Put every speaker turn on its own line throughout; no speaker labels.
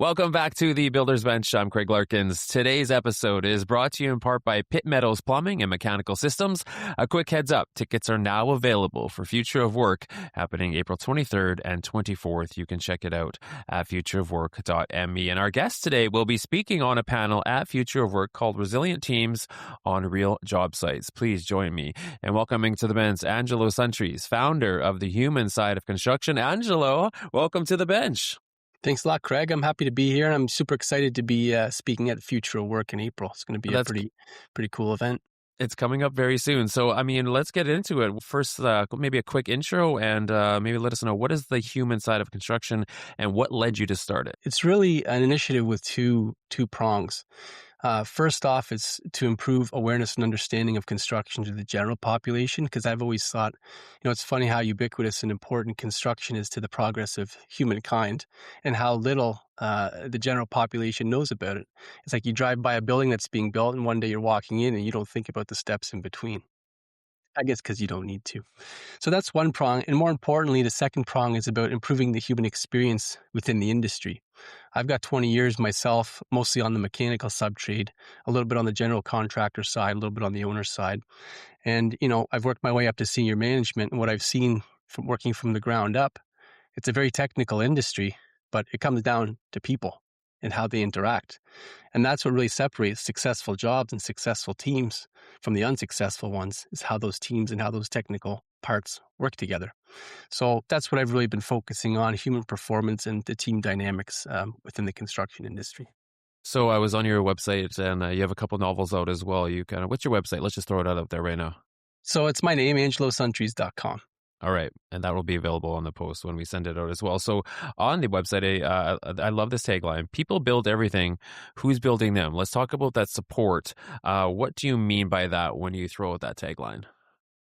Welcome back to the Builder's Bench. I'm Craig Larkins. Today's episode is brought to you in part by Pitt, Meadows Plumbing and Mechanical Systems. A quick heads up, tickets are now available for Future of Work happening April 23rd and 24th. You can check it out at futureofwork.me. And our guest today will be speaking on a panel at Future of Work called Resilient Teams on Real Job Sites. Please join me in welcoming to the bench Angelo Suntres, founder of the human side of construction. Angelo, welcome to the bench.
Thanks a lot, Craig. I'm happy to be here. I'm super excited to be speaking at Future of Work in April. It's going to be a pretty cool event.
It's coming up very soon. So, let's get into it. First, maybe a quick intro and maybe let us know, what is the human side of construction and what led you to start it?
It's really an initiative with two prongs. First off, it's to improve awareness and understanding of construction to the general population, because I've always thought, it's funny how ubiquitous and important construction is to the progress of humankind and how little the general population knows about it. It's like you drive by a building that's being built and one day you're walking in and you don't think about the steps in between. I guess because you don't need to. So that's one prong. And more importantly, the second prong is about improving the human experience within the industry. I've got 20 years myself, mostly on the mechanical subtrade, a little bit on the general contractor side, a little bit on the owner side. And, I've worked my way up to senior management. And what I've seen from working from the ground up, it's a very technical industry, but it comes down to people and how they interact. And that's what really separates successful jobs and successful teams from the unsuccessful ones, is how those teams and how those technical parts work together. So that's what I've really been focusing on, human performance and the team dynamics within the construction industry.
So I was on your website and you have a couple novels out as well. What's your website? Let's just throw it out there right now.
So it's my name, angelosuntres.com.
All right. And that will be available on the post when we send it out as well. So on the website, I love this tagline: people build everything. Who's building them? Let's talk about that support. What do you mean by that when you throw out that tagline?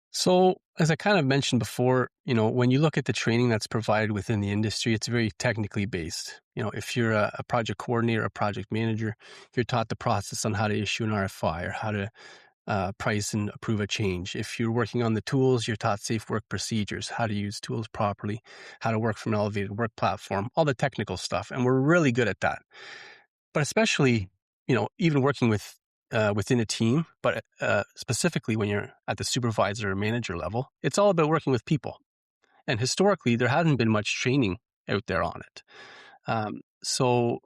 So as I kind of mentioned before, when you look at the training that's provided within the industry, it's very technically based. If you're a project coordinator, a project manager, you're taught the process on how to issue an RFI or how to price and approve a change. If you're working on the tools, you're taught safe work procedures, how to use tools properly, how to work from an elevated work platform, all the technical stuff. And we're really good at that. But especially, even working within a team, but specifically when you're at the supervisor or manager level, it's all about working with people. And historically, there hasn't been much training out there on it. So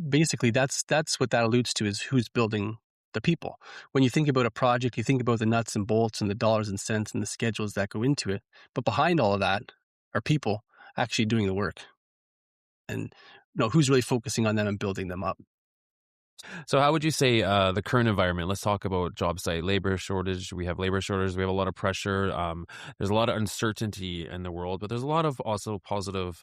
basically, that's what that alludes to, is who's building the people. When you think about a project, you think about the nuts and bolts and the dollars and cents and the schedules that go into it. But behind all of that are people actually doing the work. And who's really focusing on them and building them up.
So how would you say the current environment, let's talk about job site labor shortage. We have labor shortage. We have a lot of pressure. There's a lot of uncertainty in the world, but there's a lot of also positive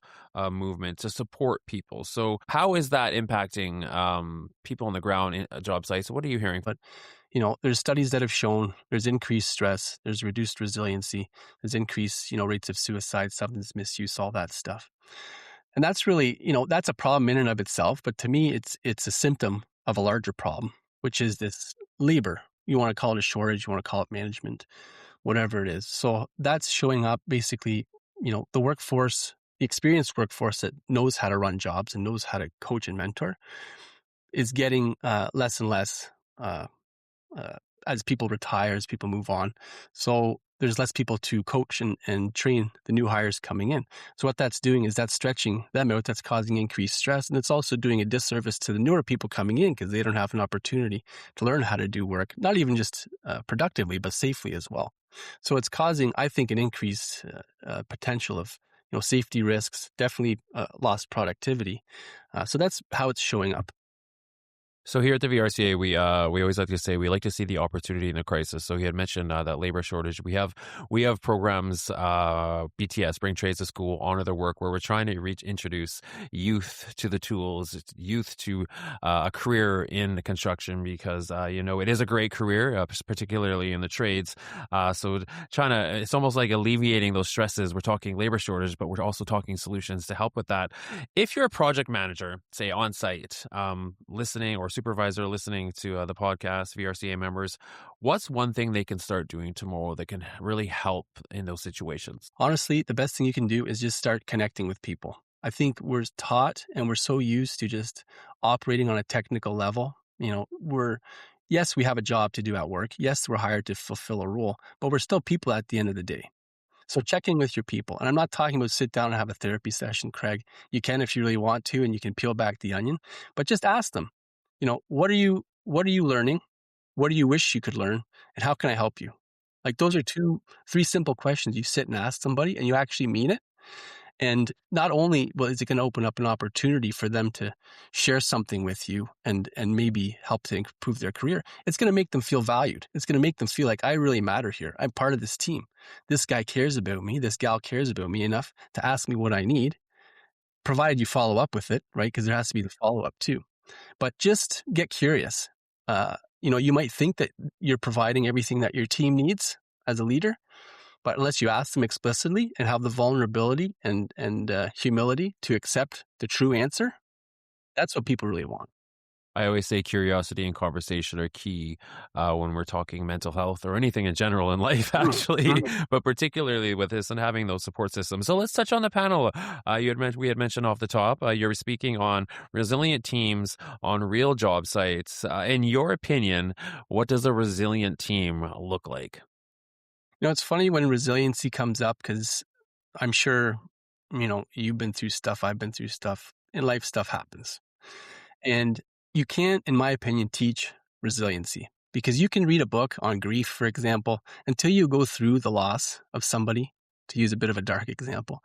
movement to support people. So how is that impacting people on the ground in job sites? What are you hearing?
But, there's studies that have shown there's increased stress, there's reduced resiliency, there's increased, rates of suicide, substance misuse, all that stuff. And that's really, that's a problem in and of itself. But to me, it's a symptom of a larger problem, which is this labor. You want to call it a shortage, you want to call it management, whatever it is. So that's showing up basically, the workforce, the experienced workforce that knows how to run jobs and knows how to coach and mentor is getting less and less as people retire, as people move on. So there's less people to coach and train the new hires coming in. So what that's doing is that's stretching them out. That's causing increased stress. And it's also doing a disservice to the newer people coming in, because they don't have an opportunity to learn how to do work, not even just productively, but safely as well. So it's causing, I think, an increased potential of safety risks, definitely lost productivity. So that's how it's showing up.
So here at the VRCA, we always like to say we like to see the opportunity in a crisis. So he had mentioned that labor shortage. We have programs, BTS, Bring Trades to School, Honor Their Work, where we're trying to introduce youth to the tools, youth to a career in construction, because it is a great career, particularly in the trades. So it's almost like alleviating those stresses. We're talking labor shortage, but we're also talking solutions to help with that. If you're a project manager, say on site, listening, or supervisor listening to the podcast, VRCA members, what's one thing they can start doing tomorrow that can really help in those situations?
Honestly, the best thing you can do is just start connecting with people. I think we're taught and we're so used to just operating on a technical level. Yes, we have a job to do at work. Yes, we're hired to fulfill a role, but we're still people at the end of the day. So check in with your people. And I'm not talking about sit down and have a therapy session, Craig. You can if you really want to, and you can peel back the onion, but just ask them, what are you learning? What do you wish you could learn? And how can I help you? Like those are three simple questions you sit and ask somebody and you actually mean it. And not only is it going to open up an opportunity for them to share something with you and maybe help to improve their career, it's going to make them feel valued. It's going to make them feel like I really matter here. I'm part of this team. This guy cares about me. This gal cares about me enough to ask me what I need, provided you follow up with it, right? Because there has to be the follow up too. But just get curious. You might think that you're providing everything that your team needs as a leader, but unless you ask them explicitly and have the vulnerability and humility to accept the true answer, that's what people really want.
I always say curiosity and conversation are key when we're talking mental health or anything in general in life, actually, but particularly with this and having those support systems. So let's touch on the panel. We had mentioned off the top, you're speaking on resilient teams on real job sites. In your opinion, what does a resilient team look like?
It's funny when resiliency comes up because I'm sure, you've been through stuff, I've been through stuff, in life stuff happens. And you can't, in my opinion, teach resiliency because you can read a book on grief, for example, until you go through the loss of somebody, to use a bit of a dark example,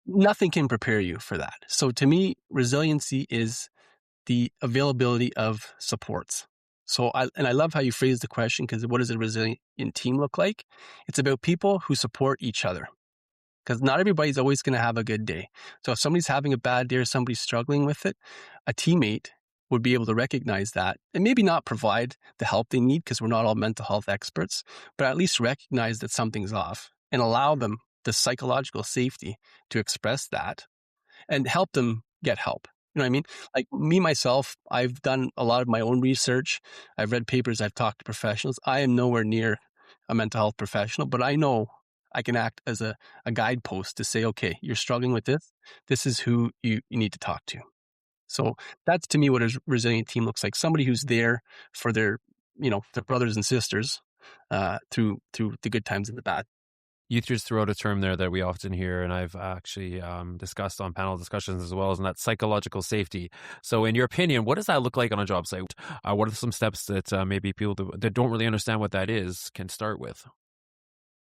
nothing can prepare you for that. So to me, resiliency is the availability of supports. So I love how you phrase the question because what does a resilient team look like? It's about people who support each other because not everybody's always going to have a good day. So if somebody's having a bad day or somebody's struggling with it, a teammate would be able to recognize that and maybe not provide the help they need because we're not all mental health experts, but at least recognize that something's off and allow them the psychological safety to express that and help them get help. You know what I mean? Like me, myself, I've done a lot of my own research. I've read papers. I've talked to professionals. I am nowhere near a mental health professional, but I know I can act as a guidepost to say, okay, you're struggling with this. This is who you need to talk to. So that's to me what a resilient team looks like. Somebody who's there for their brothers and sisters through the good times and the bad.
You just threw out a term there that we often hear, and I've actually discussed on panel discussions as well, and that's psychological safety. So in your opinion, what does that look like on a job site? What are some steps that maybe people that don't really understand what that is can start with?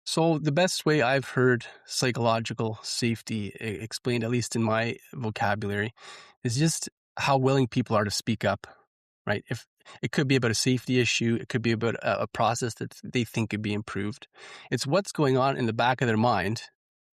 So the best way I've heard psychological safety explained, at least in my vocabulary, is just how willing people are to speak up, right? If it could be about a safety issue, it could be about a process that they think could be improved. It's what's going on in the back of their mind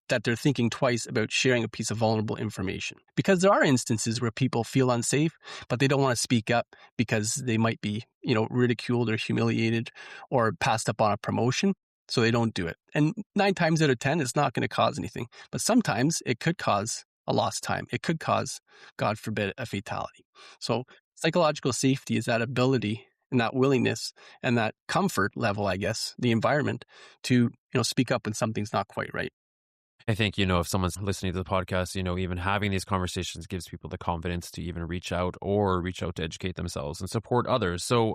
that they're thinking twice about sharing a piece of vulnerable information. Because there are instances where people feel unsafe, but they don't want to speak up because they might be, ridiculed or humiliated or passed up on a promotion. So they don't do it. And 9 times out of 10, it's not going to cause anything. But sometimes it could cause a lost time. It could cause, God forbid, a fatality. So psychological safety is that ability and that willingness and that comfort level, I guess, the environment to, speak up when something's not quite right.
I think, if someone's listening to the podcast, even having these conversations gives people the confidence to even reach out to educate themselves and support others. So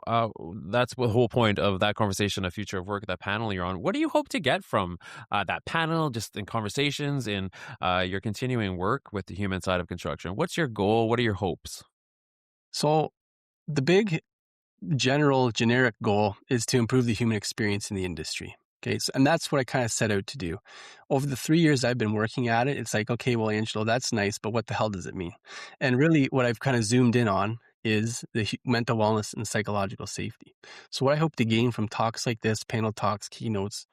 that's the whole point of that conversation, A Future of Work, that panel you're on. What do you hope to get from that panel, just in conversations in your continuing work with the human side of construction? What's your goal? What are your hopes?
So the big generic goal is to improve the human experience in the industry. Okay, and that's what I kind of set out to do. Over the 3 years I've been working at it, it's like, okay, well, Angelo, that's nice, but what the hell does it mean? And really what I've kind of zoomed in on is the mental wellness and psychological safety. So what I hope to gain from talks like this, panel talks, keynotes,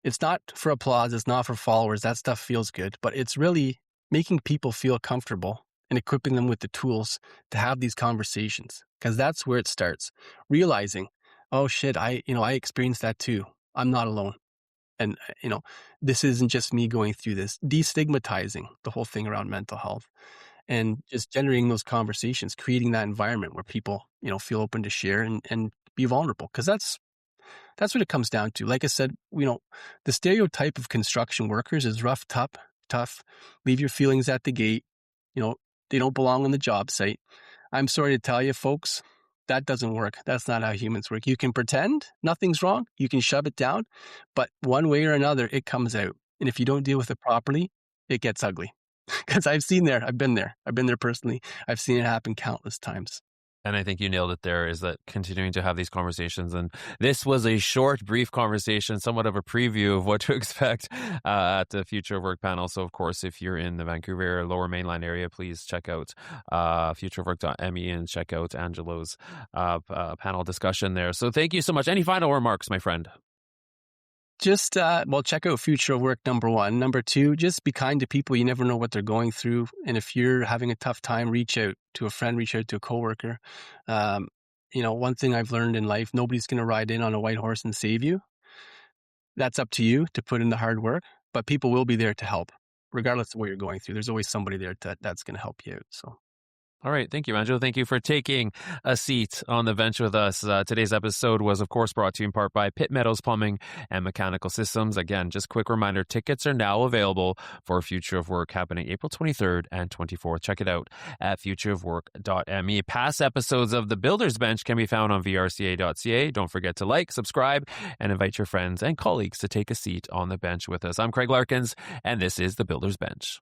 it's not for applause, it's not for followers, that stuff feels good, but it's really making people feel comfortable and equipping them with the tools to have these conversations, because that's where it starts. Realizing, oh shit, I experienced that too. I'm not alone. And, this isn't just me going through this. Destigmatizing the whole thing around mental health and just generating those conversations, creating that environment where people, feel open to share and be vulnerable. Because that's what it comes down to. Like I said, the stereotype of construction workers is rough, tough, tough. Leave your feelings at the gate. They don't belong on the job site. I'm sorry to tell you, folks, that doesn't work. That's not how humans work. You can pretend nothing's wrong. You can shove it down, but one way or another, it comes out. And if you don't deal with it properly, it gets ugly. Because I've been there personally. I've seen it happen countless times.
And I think you nailed it there, is that continuing to have these conversations. And this was a short, brief conversation, somewhat of a preview of what to expect at the Future of Work panel. So, of course, if you're in the Vancouver Lower Mainland area, please check out futureofwork.me and check out Angelo's panel discussion there. So thank you so much. Any final remarks, my friend?
Just, check out Future of Work, number one. Number two, just be kind to people. You never know what they're going through. And if you're having a tough time, reach out to a friend, reach out to a coworker. One thing I've learned in life, nobody's going to ride in on a white horse and save you. That's up to you to put in the hard work, but people will be there to help. Regardless of what you're going through, there's always somebody there that's going to help you out. So.
All right. Thank you, Angelo. Thank you for taking a seat on the bench with us. Today's episode was, of course, brought to you in part by Pitt, Meadows Plumbing and Mechanical Systems. Again, just quick reminder, tickets are now available for Future of Work happening April 23rd and 24th. Check it out at futureofwork.me. Past episodes of The Builder's Bench can be found on vrca.ca. Don't forget to like, subscribe, and invite your friends and colleagues to take a seat on the bench with us. I'm Craig Larkins, and this is The Builder's Bench.